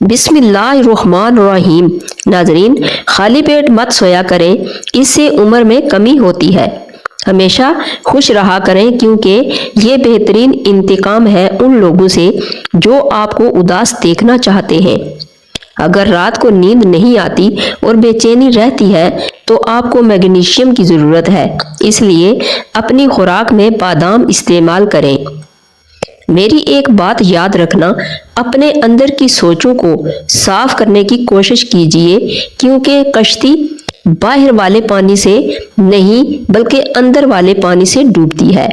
بسم اللہ الرحمن الرحیم۔ ناظرین، خالی پیٹ مت سویا کریں، اس سے عمر میں کمی ہوتی ہے۔ ہمیشہ خوش رہا کریں کیونکہ یہ بہترین انتقام ہے ان لوگوں سے جو آپ کو اداس دیکھنا چاہتے ہیں۔ اگر رات کو نیند نہیں آتی اور بے چینی رہتی ہے تو آپ کو میگنیشیم کی ضرورت ہے، اس لیے اپنی خوراک میں بادام استعمال کریں۔ میری ایک بات یاد رکھنا، اپنے اندر کی سوچوں کو صاف کرنے کی کوشش کیجیے کیونکہ کشتی باہر والے پانی سے نہیں بلکہ اندر والے پانی سے ڈوبتی ہے۔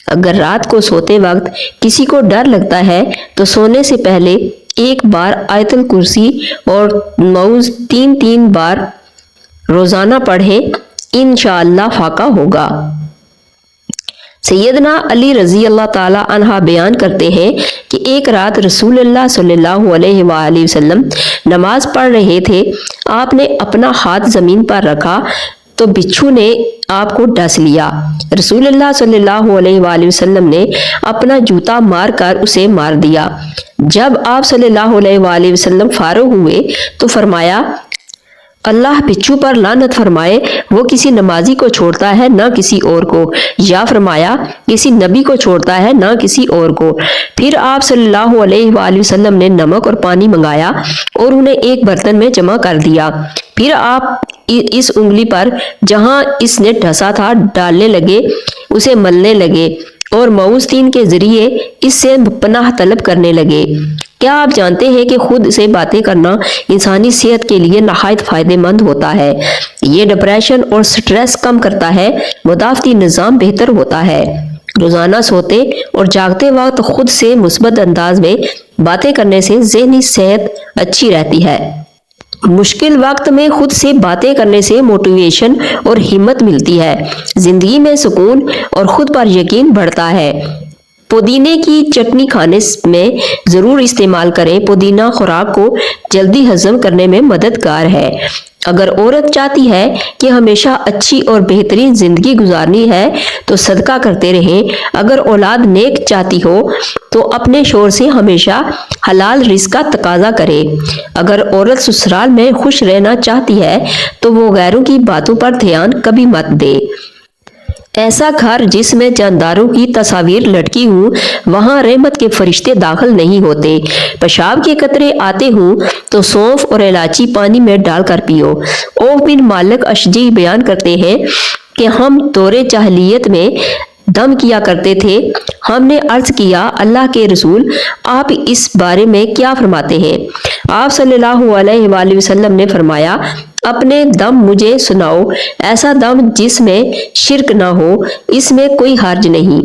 اگر رات کو سوتے وقت کسی کو ڈر لگتا ہے تو سونے سے پہلے ایک بار آیت الکرسی اور معوذ 3 بار روزانہ پڑھیں، انشاءاللہ فاقہ ہوگا۔ سیدنا علی رضی اللہ تعالی عنہ بیان کرتے ہیں کہ ایک رات رسول اللہ صلی اللہ علیہ وآلہ وسلم نماز پڑھ رہے تھے۔ آپ نے اپنا ہاتھ زمین پر رکھا تو بچھو نے آپ کو ڈس لیا۔ رسول اللہ صلی اللہ علیہ وآلہ وسلم نے اپنا جوتا مار کر اسے مار دیا۔ جب آپ صلی اللہ علیہ وآلہ وسلم فارغ ہوئے تو فرمایا، اللہ بچھو پر لعنت فرمائے، وہ کسی نمازی کو چھوڑتا ہے نہ کسی اور کو، یا فرمایا کسی نبی کو چھوڑتا ہے نہ کسی اور کو۔ پھر آپ صلی اللہ علیہ وآلہ وسلم نے نمک اور پانی منگایا اور انہیں ایک برتن میں جمع کر دیا۔ پھر آپ اس انگلی پر جہاں اس نے ڈھسا تھا ڈالنے لگے، اسے ملنے لگے اور معوذ 3 کے ذریعے اس سے پناہ طلب کرنے لگے۔ کیا آپ جانتے ہیں کہ خود سے باتیں کرنا انسانی صحت کے لیے نہایت فائدہ مند ہوتا ہے؟ یہ ڈپریشن اور سٹریس کم کرتا ہے، مدافعتی نظام بہتر ہوتا ہے۔ روزانہ سوتے اور جاگتے وقت خود سے مثبت انداز میں باتیں کرنے سے ذہنی صحت اچھی رہتی ہے۔ مشکل وقت میں خود سے باتیں کرنے سے موٹیویشن اور ہمت ملتی ہے، زندگی میں سکون اور خود پر یقین بڑھتا ہے۔ پودینے کی چٹنی کھانے میں ضرور استعمال کریں۔ پودینہ خوراک کو جلدی ہضم کرنے میں مددگار ہے۔ اگر عورت چاہتی ہے کہ ہمیشہ اچھی اور بہترین زندگی گزارنی ہے تو صدقہ کرتے رہیں۔ اگر اولاد نیک چاہتی ہو تو اپنے شوہر سے ہمیشہ حلال رزق کا تقاضا کرے۔ اگر عورت سسرال میں خوش رہنا چاہتی ہے تو وہ غیروں کی باتوں پر دھیان کبھی مت دے۔ ایسا گھر جس میں جانداروں کی تصاویر لٹکی ہوں، وہاں رحمت کے فرشتے داخل نہیں ہوتے۔ پیشاب کے قطرے آتے ہوں تو سونف اور الائچی پانی میں ڈال کر پیو۔ اوف بن مالک اشجعی بیان کرتے ہیں کہ ہم دور جاہلیت میں دم کیا کرتے تھے۔ ہم نے عرض کیا، اللہ کے رسول، آپ اس بارے میں کیا فرماتے ہیں؟ آپ صلی اللہ علیہ وآلہ وسلم نے فرمایا، اپنے دم مجھے سناؤ، ایسا دم جس میں شرک نہ ہو، اس میں کوئی حرج نہیں۔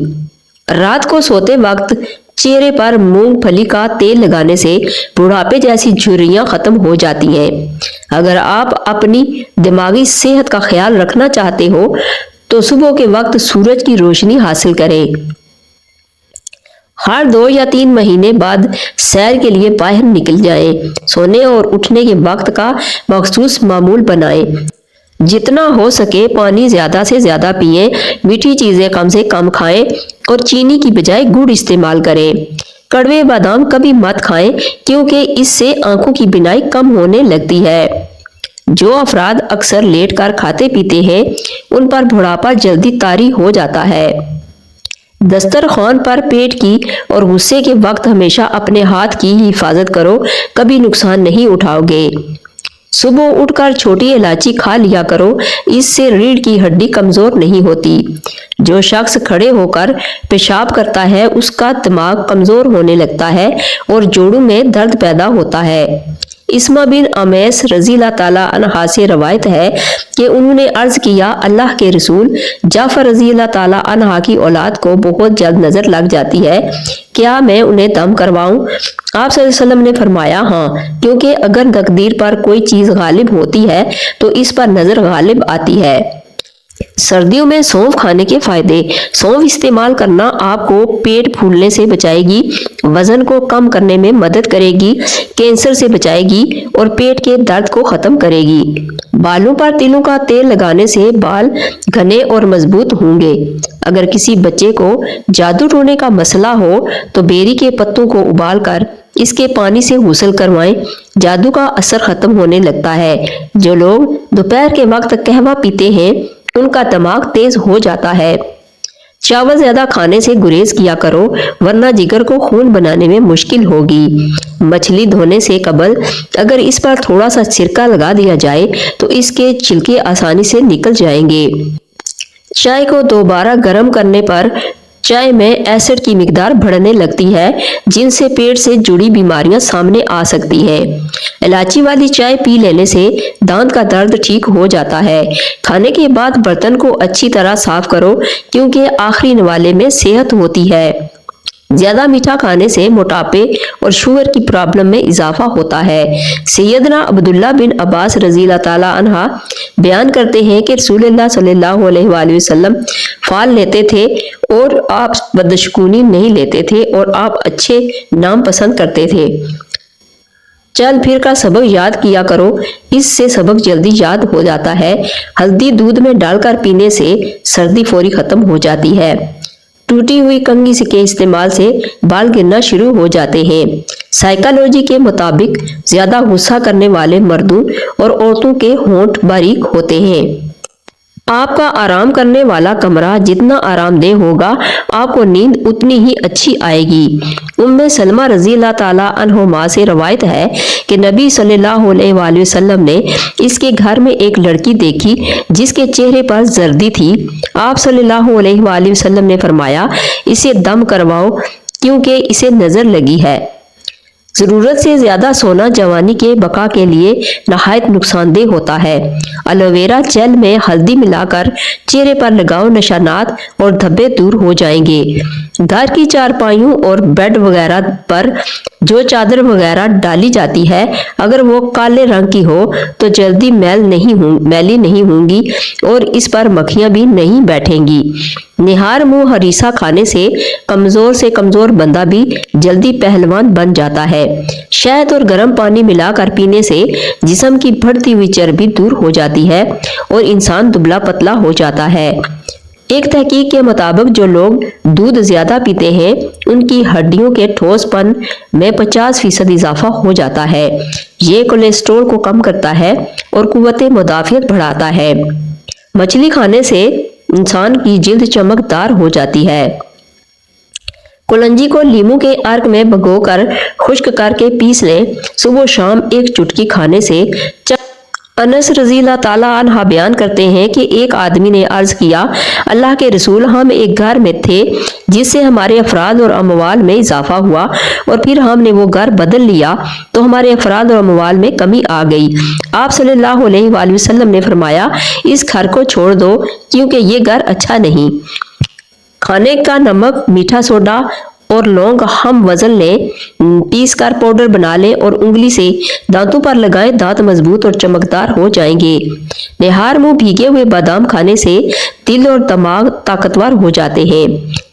رات کو سوتے وقت چہرے پر مونگ پھلی کا تیل لگانے سے بڑھاپے جیسی جھریاں ختم ہو جاتی ہیں۔ اگر آپ اپنی دماغی صحت کا خیال رکھنا چاہتے ہو تو صبح کے وقت سورج کی روشنی حاصل کریں۔ ہر 2 یا 3 مہینے بعد سیر کے لیے باہر نکل جائیں۔ سونے اور اٹھنے کے وقت کا مخصوص معمول بنائیں۔ جتنا ہو سکے پانی زیادہ سے زیادہ پئیں، میٹھی چیزیں کم سے کم کھائیں اور چینی کی بجائے گڑ استعمال کریں۔ کڑوے بادام کبھی مت کھائیں کیونکہ اس سے آنکھوں کی بینائی کم ہونے لگتی ہے۔ جو افراد اکثر لیٹ کر کھاتے پیتے ہیں ان پر بڑھاپا جلدی طاری ہو جاتا ہے۔ دسترخوان پر پیٹ کی اور غصے کے وقت ہمیشہ اپنے ہاتھ کی حفاظت کرو، کبھی نقصان نہیں اٹھاؤ گے۔ صبح اٹھ کر چھوٹی الائچی کھا لیا کرو، اس سے ریڑھ کی ہڈی کمزور نہیں ہوتی۔ جو شخص کھڑے ہو کر پیشاب کرتا ہے اس کا دماغ کمزور ہونے لگتا ہے اور جوڑوں میں درد پیدا ہوتا ہے۔ اسما بن امیس رضی اللہ تعالیٰ عنہ سے روایت ہے کہ انہوں نے عرض کیا، اللہ کے رسول، جعفر رضی اللہ تعالیٰ عنہ کی اولاد کو بہت جلد نظر لگ جاتی ہے، کیا میں انہیں دم کرواؤں؟ آپ صلی اللہ علیہ وسلم نے فرمایا، ہاں، کیونکہ اگر تقدیر پر کوئی چیز غالب ہوتی ہے تو اس پر نظر غالب آتی ہے۔ सर्दियों में सौंफ खाने के फायदे। सौंफ इस्तेमाल करना आपको पेट फूलने से बचाएगी, वजन को कम करने में मदद करेगी, कैंसर से बचाएगी और पेट के दर्द को खत्म करेगी। बालों पर तिलों का तेल लगाने से बाल घने और मजबूत होंगे। अगर किसी बच्चे को जादू टोने का मसला हो तो बेरी के पत्तों को उबालकर इसके पानी से गुस्ल करवाएं, जादू का असर खत्म होने लगता है। जो लोग दोपहर के वक्त कहवा पीते हैं उनका दिमाग तेज हो जाता है। चावल ज्यादा खाने से गुरेज किया करो वरना जिगर को खून बनाने में मुश्किल होगी। मछली धोने से कबल अगर इस पर थोड़ा सा सिरका लगा दिया जाए तो इसके छिलके आसानी से निकल जाएंगे। चाय को दोबारा गर्म करने पर चाय में एसिड की मिकदार बढ़ने लगती है जिनसे पेट से जुड़ी बीमारियां सामने आ सकती हैं। इलायची वाली चाय पी लेने से दांत का दर्द ठीक हो जाता है। खाने के बाद बर्तन को अच्छी तरह साफ करो क्योंकि आखिरी नवाले में सेहत होती है। ज्यादा मीठा खाने से मोटापे और शुगर की प्रॉब्लम में इजाफा होता है। सैयदना अब्दुल्ला बिन अब्बास रज़ी अल्लाह ताला अन्हा बयान करते हैं कि रसूलुल्लाह सल्लल्लाहु अलैहि वसल्लम फाल लेते थे और आप बदशगुनी नहीं लेते थे और आप अच्छे नाम पसंद करते थे। चल फिर का सबक याद किया करो, इससे सबक जल्दी याद हो जाता है। हल्दी दूध में डालकर पीने से सर्दी फौरी खत्म हो जाती है। टूटी हुई कंघी के इस्तेमाल से बाल गिरना शुरू हो जाते हैं। साइकोलॉजी के मुताबिक ज्यादा गुस्सा करने वाले मर्दों और औरतों के होंठ बारीक होते हैं। आपका आराम करने वाला कमरा जितना आरामदेह होगा आपको नींद उतनी ही अच्छी आएगी। उम्मे सलमा रज़ी अल्लाह ताला अन्हुमा से रवायत है कि नबी सल्लल्लाहु अलैहि वसल्लम ने इसके घर में एक लड़की देखी जिसके चेहरे पर जर्दी थी। आप सल्लल्लाहु अलैहि वसल्लम ने फरमाया, इसे दम करवाओ क्योंकि इसे नजर लगी है। जरूरत से ज्यादा सोना जवानी के बका के लिए नहायत नुकसानदेह होता है। एलोवेरा जेल में हल्दी मिलाकर चेहरे पर लगाओ, निशानात और धब्बे दूर हो जाएंगे। घर की चारपाइयों और बेड वगैरह पर जो चादर वगैरह डाली जाती है अगर वो काले रंग की हो तो जल्दी मैली नहीं होंगी और इस पर मक्खियां भी नहीं बैठेंगी। निहार मुंह हरीसा खाने से कमजोर बंदा भी जल्दी पहलवान बन जाता है। शहद और गर्म पानी मिलाकर पीने से जिस्म की बढ़ती हुई चर्बी दूर हो जाती है और इंसान दुबला पतला हो जाता है। एक तहकीक के मुताबिक जो लोग दूध ज्यादा पीते हैं उनकी हड्डियों के ठोसपन में 50% इजाफा हो जाता है। ये कोलेस्ट्रॉल को कम करता है और कुव्वते मुदाफियत बढ़ाता है। मछली खाने से इंसान की जिल्द चमकदार हो जाती है। कुलंजी को लीमू के अर्क में भिगोकर खुश्क करके पीस लें। सुबह शाम एक चुटकी खाने से अनस रज़ी अल्लाह ताला अन्हा बयान करते हैं कि एक आदमी ने अर्ज किया, अल्लाह के रसूल, हम एक घर में थे जिससे हमारे अफराद और अमवाल में इजाफा हुआ और फिर हमने वो घर बदल लिया तो हमारे अफराद और अमवाल में कमी आ गई। आप सल्लल्लाहु अलैहि वसल्लम ने फरमाया, इस घर को छोड़ दो क्योंकि ये घर अच्छा नहीं। खाने का नमक, मीठा सोडा और लौंग हम वजन लें, पीस कर पाउडर बना लें और उंगली से दांतों पर लगाएं, दांत मजबूत और चमकदार हो जाएंगे। निहार मुंह भीगे हुए बादाम खाने से दिल और दिमाग ताकतवर हो जाते हैं।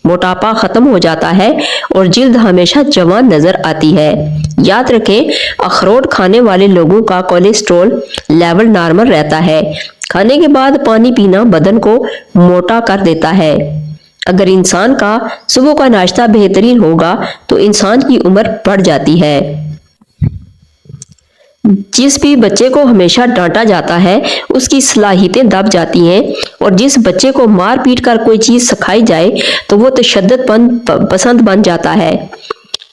मोटापा खत्म हो जाता है और जिल्द हमेशा जवान नजर आती है। याद रखें, अखरोट खाने वाले लोगों का कोलेस्ट्रॉल लेवल नॉर्मल रहता है। खाने के बाद पानी पीना बदन को मोटा कर देता है। अगर इंसान का सुबह का नाश्ता बेहतरीन होगा तो इंसान की उम्र बढ़ जाती है। जिस भी बच्चे को हमेशा डांटा जाता है उसकी सलाहियतें दब जाती हैं और जिस बच्चे को मार पीट कर कोई चीज सिखाई जाए तो वो तशद्दुद पसंद बन जाता है।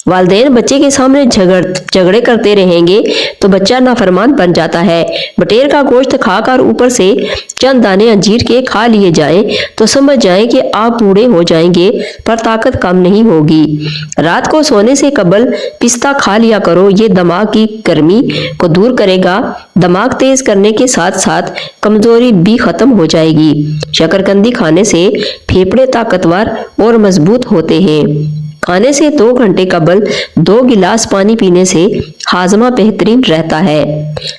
वालिदैन बच्चे के सामने झगड़े करते रहेंगे तो बच्चा नाफरमान बन जाता है। बटेर का गोश्त खाकर ऊपर से चंद दाने अंजीर के खा लिए जाएं तो समझ जाएं कि आप बूढ़े हो जाएंगे पर ताकत कम नहीं होगी। रात को सोने से कबल पिस्ता खा लिया करो, ये दिमाग की गर्मी को दूर करेगा। दिमाग तेज करने के साथ साथ कमजोरी भी खत्म हो जाएगी। शकरकंदी खाने से फेफड़े ताकतवर और मजबूत होते हैं। खाने से 2 घंटे कबल 2 गिलास पानी पीने से हाजमा बेहतरीन रहता है।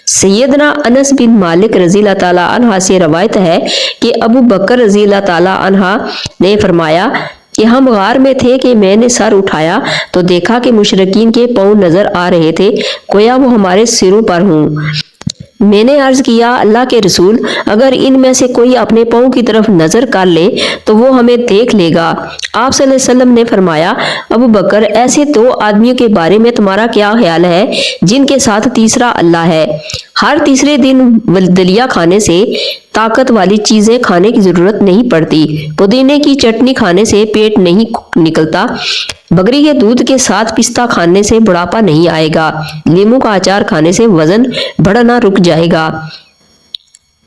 सैयदना अनस बिन मालिक रज़ी अल्लाह ताला अन्हा से रवायत है कि अबू बकर रज़ी अल्लाह ताला अन्हा ने फरमाया कि हम गार में थे कि मैंने सर उठाया तो देखा कि मुशरिकीन के पाँव नजर आ रहे थे, गोया वो हमारे सिरों पर हों। मैंने अर्ज किया, अल्लाह के रसूल, अगर इनमें से कोई अपने पाँव की तरफ नजर कर ले तो वो हमें देख लेगा। आप सल्लल्लाहु अलैहि वसल्लम ने फरमाया, अबू बकर, ऐसे 2 आदमियों के बारे में तुम्हारा क्या ख्याल है जिनके साथ तीसरा अल्लाह है। हर तीसरे दिन दलिया खाने से ताकत वाली चीजें खाने की जरूरत नहीं पड़ती। पुदीने की चटनी खाने से पेट नहीं निकलता। बकरी के दूध के साथ पिस्ता खाने से बुढ़ापा नहीं आएगा। नींबू का अचार खाने से वजन बढ़ना रुक जाएगा।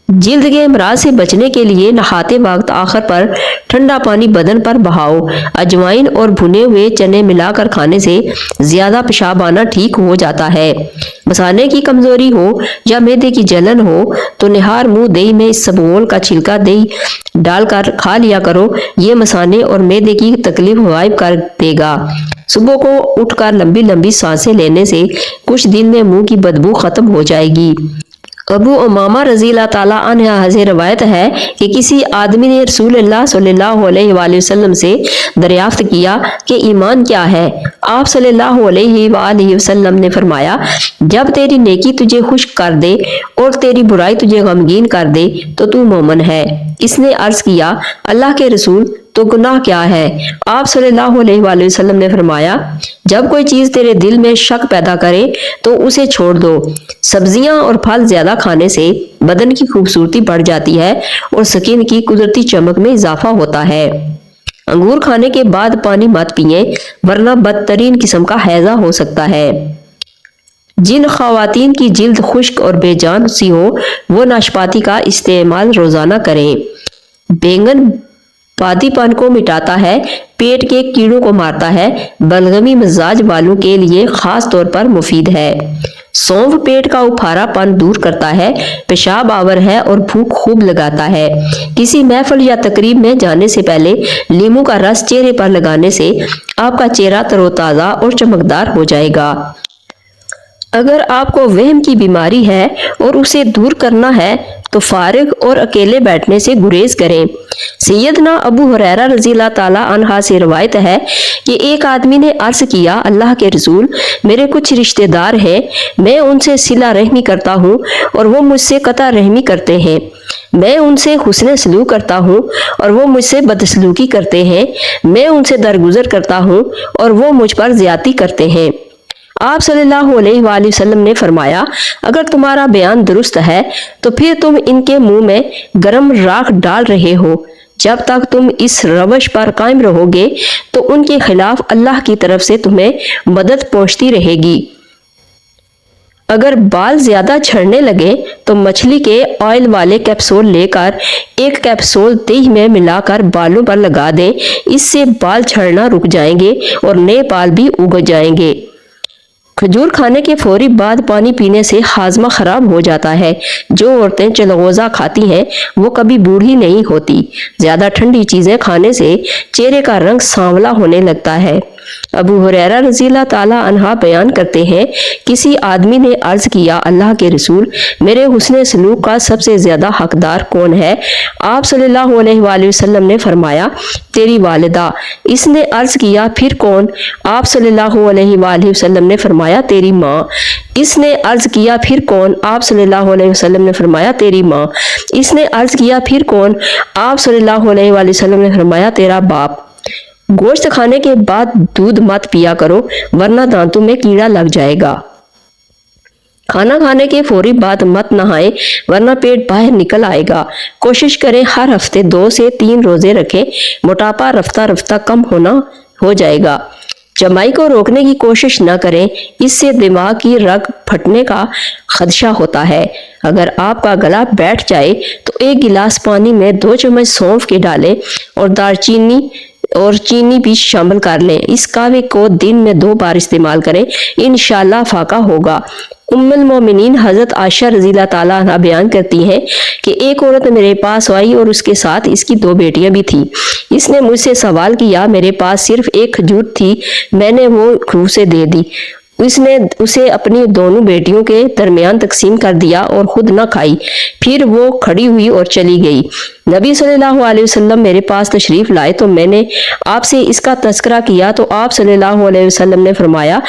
जिल्द के अमराज से बचने के लिए नहाते वक्त आखिर पर ठंडा पानी बदन पर बहाओ। अजवाइन और भुने हुए चने मिलाकर खाने से ज्यादा पेशाब आना ठीक हो जाता है। मसाने की कमजोरी हो या मैदे की जलन हो तो निहार मुंह दही में इसबगोल का छिलका दही डालकर खा लिया करो। ये मसाने और मैदे की तकलीफ गायब कर देगा। सुबह को उठकर लंबी लंबी सांसें लेने से कुछ दिन में मुंह की बदबू खत्म हो जाएगी। अबू उमामा रज़ी अल्लाह ताला अन्हा से रवायत है कि किसी आदमी ने रसूलुल्लाह सल्लल्लाहु अलैहि वसल्लम से दरियाफ्त किया कि ईमान क्या है। आप सल्लल्लाहु अलैहि वसल्लम ने फरमाया, जब तेरी नेकी तुझे खुश कर दे और तेरी बुराई तुझे गमगीन कर दे तो तू मोमिन है। इसने अर्ज किया, अल्लाह के रसूल, तो गुनाह क्या है? आप सल्लल्लाहु अलैहि वसल्लम ने फरमाया, जब कोई चीज तेरे दिल में शक पैदा करे तो उसे छोड़ दो। सब्जियां और फल ज्यादा खाने से बदन की खूबसूरती बढ़ जाती है और स्किन की कुदरती चमक में इजाफा होता है। अंगूर खाने के बाद पानी मत पिए, वरना बदतरीन किस्म का हैजा हो सकता है। जिन खवातीन की जिल्द खुश्क और बेजान सी हो वो नाशपाती का इस्तेमाल रोजाना करें। बैंगन पादीपन को मिटाता है, पेट के कीड़ों को मारता है, बलगमी मिजाज वालों के लिए खास तौर पर मुफीद है। सौंफ पेट का उफारापन दूर करता है, पेशाब आवर है और भूख खूब लगाता है। किसी महफिल या तकरीब में जाने से पहले नींबू का रस चेहरे पर लगाने से आपका चेहरा तरोताजा और चमकदार हो जाएगा। अगर आपको वहम की बीमारी है और उसे दूर करना है तो फारिग और अकेले बैठने से गुरेज करें। सैयदना अबू हुरैरा रज़ी अल्लाह ताला अन्हा से रवायत है कि एक आदमी ने अर्ज किया, अल्लाह के रसूल, मेरे कुछ रिश्तेदार हैं, मैं उनसे सिला रहमी करता हूँ और वो मुझसे कता रहमी करते हैं। मैं उनसे हुस्न सलूक करता हूँ और वो मुझसे बदसलूकी करते हैं। मैं उनसे दरगुजर करता हूँ और वो मुझ पर ज्यादती करते हैं। आप सल्लल्लाहु अलैहि वसल्लम ने फरमाया, अगर तुम्हारा बयान दुरुस्त है तो फिर तुम इनके मुंह में गरम राख डाल रहे हो। जब तक तुम इस रवश पर कायम रहोगे तो उनके खिलाफ अल्लाह की तरफ से तुम्हें मदद पहुंचती रहेगी। अगर बाल ज्यादा झड़ने लगे तो मछली के ऑयल वाले कैप्सूल लेकर एक कैप्सूल दही में मिलाकर बालों पर लगा दें। इससे बाल झड़ना रुक जाएंगे और नए बाल भी उग जाएंगे। खजूर खाने के फौरी बाद पानी पीने से हाजमा खराब हो जाता है। जो औरतें चलगोजा खाती हैं वो कभी बूढ़ी नहीं होती। ज्यादा ठंडी चीजें खाने से चेहरे का रंग सांवला होने लगता है। अबू हुरैरा रज़ी अल्लाह ताला अन्हा बयान करते हैं, किसी आदमी ने अर्ज किया, अल्लाह के रसूल, मेरे हुस्न सलूक का सबसे ज्यादा हकदार कौन है? आप सल्लल्लाहु अलैहि वसल्लम ने फरमाया, तेरी वालिदा। इसने अर्ज किया, फिर कौन? आप सल्लल्लाहु अलैहि वसल्लम ने फरमाया, तेरी माँ। इसने अर्ज किया, फिर कौन? आप सल्लल्लाहु अलैहि वसल्लम ने फरमाया, तेरी माँ। इसने अर्ज किया, फिर कौन? आप सल्लल्लाहु अलैहि वसल्लम ने फरमाया, तेरा बाप। गोश्त खाने के बाद दूध मत पिया करो, वरना दांतों में कीड़ा लग जाएगा। खाना खाने के फौरी बाद मत नहाएं, वरना पेट बाहर निकल आएगा। कोशिश करें हर हफ्ते 2 से 3 रोजे रखें। मोटापा रफ्ता रफ्ता कम हो जाएगा। जमाई को रोकने की कोशिश न करें, इससे दिमाग की रग फटने का खदशा होता है। अगर आपका गला बैठ जाए तो 1 गिलास पानी में 2 चम्मच सौंफ के डालें और दालचीनी और चीनी भी शामिल कर लें। इस कावे को दिन में 2 बार इस्तेमाल करें, इंशाल्लाह फाका होगा। उम्मुल मोमिनीन हजरत आयशा रज़ी अल्लाह ताला अन्हा बयान करती हैं कि एक औरत मेरे पास आई और उसके साथ इसकी 2 बेटियां भी थी। इसने मुझसे सवाल किया, मेरे पास सिर्फ एक खजूर थी, मैंने वो खूह से दे दी। उसने उसे अपनी दोनों बेटियों के दरमियान तकसीम कर दिया और खुद न खाई। फिर वो खड़ी हुई और चली गई। नबी सल्लल्लाहु अलैहि वसल्लम मेरे पास तशरीफ लाए तो मैंने आपसे इसका तस्करा किया तो आप सल्लल्लाहु अलैहि वसल्लम ने फरमाया,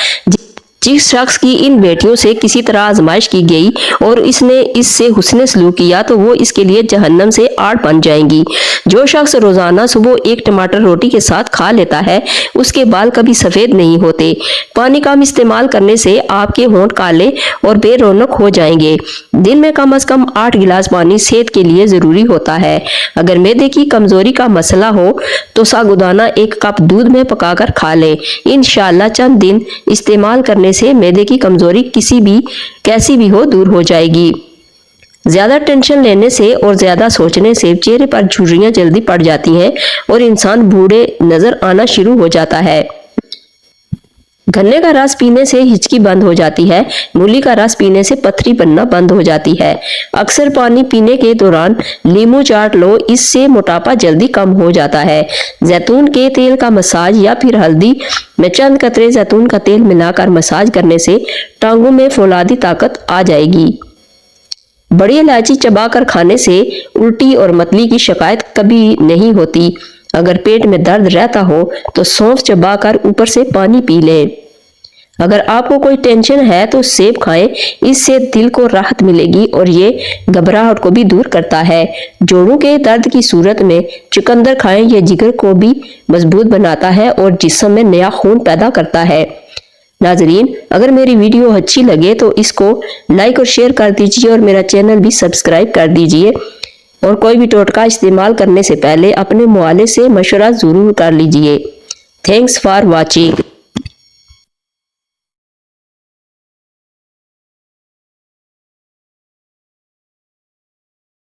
जिस शख्स की इन बेटियों से किसी तरह आजमाइश की गई और इसने इससे हुस्न सलूक किया तो वो इसके लिए जहन्नम से आड़ बन जाएंगी। जो शख्स रोजाना सुबह एक टमाटर रोटी के साथ खा लेता है उसके बाल कभी सफेद नहीं होते। पानी कम इस्तेमाल करने से आपके होंठ काले और बेरौनक हो जाएंगे। दिन में कम से कम 8 गिलास पानी सेहत के लिए जरूरी होता है। अगर मैदे की कमजोरी का मसला हो तो सागुदाना 1 कप दूध में पकाकर खा लें। इंशाअल्लाह चंद दिन इस्तेमाल करने से मैदे की कमजोरी कैसी भी हो दूर हो जाएगी। ज्यादा टेंशन लेने से और ज्यादा सोचने से चेहरे पर झुर्रियां जल्दी पड़ जाती हैं और इंसान बूढ़े नजर आना शुरू हो जाता है। गन्ने का रस पीने से हिचकी बंद हो जाती है। मूली का रस पीने से पथरी बनना बंद हो जाती है। अक्सर पानी पीने के दौरान नींबू चाट लो, इससे मोटापा जल्दी कम हो जाता है। जैतून के तेल का मसाज या फिर हल्दी में चंद कतरे जैतून का तेल मिलाकर मसाज करने से टांगों में फौलादी ताकत आ जाएगी। बड़ी इलायची चबाकर खाने से उल्टी और मतली की शिकायत कभी नहीं होती। अगर पेट में दर्द रहता हो तो सौंफ चबाकर ऊपर से पानी पी लें। अगर आपको कोई टेंशन है तो सेब खाएं, इससे दिल को राहत मिलेगी और ये घबराहट को भी दूर करता है। जोड़ों के दर्द की सूरत में चुकंदर खाएं, ये जिगर को भी मजबूत बनाता है और जिस्म में नया खून पैदा करता है। नाजरीन, अगर मेरी वीडियो अच्छी लगे तो इसको लाइक और शेयर कर दीजिए और मेरा चैनल भी सब्सक्राइब कर दीजिए। और कोई भी टोटका इस्तेमाल करने से पहले अपने मुआलिज से मशवरा जरूर कर लीजिए। Thanks for watching.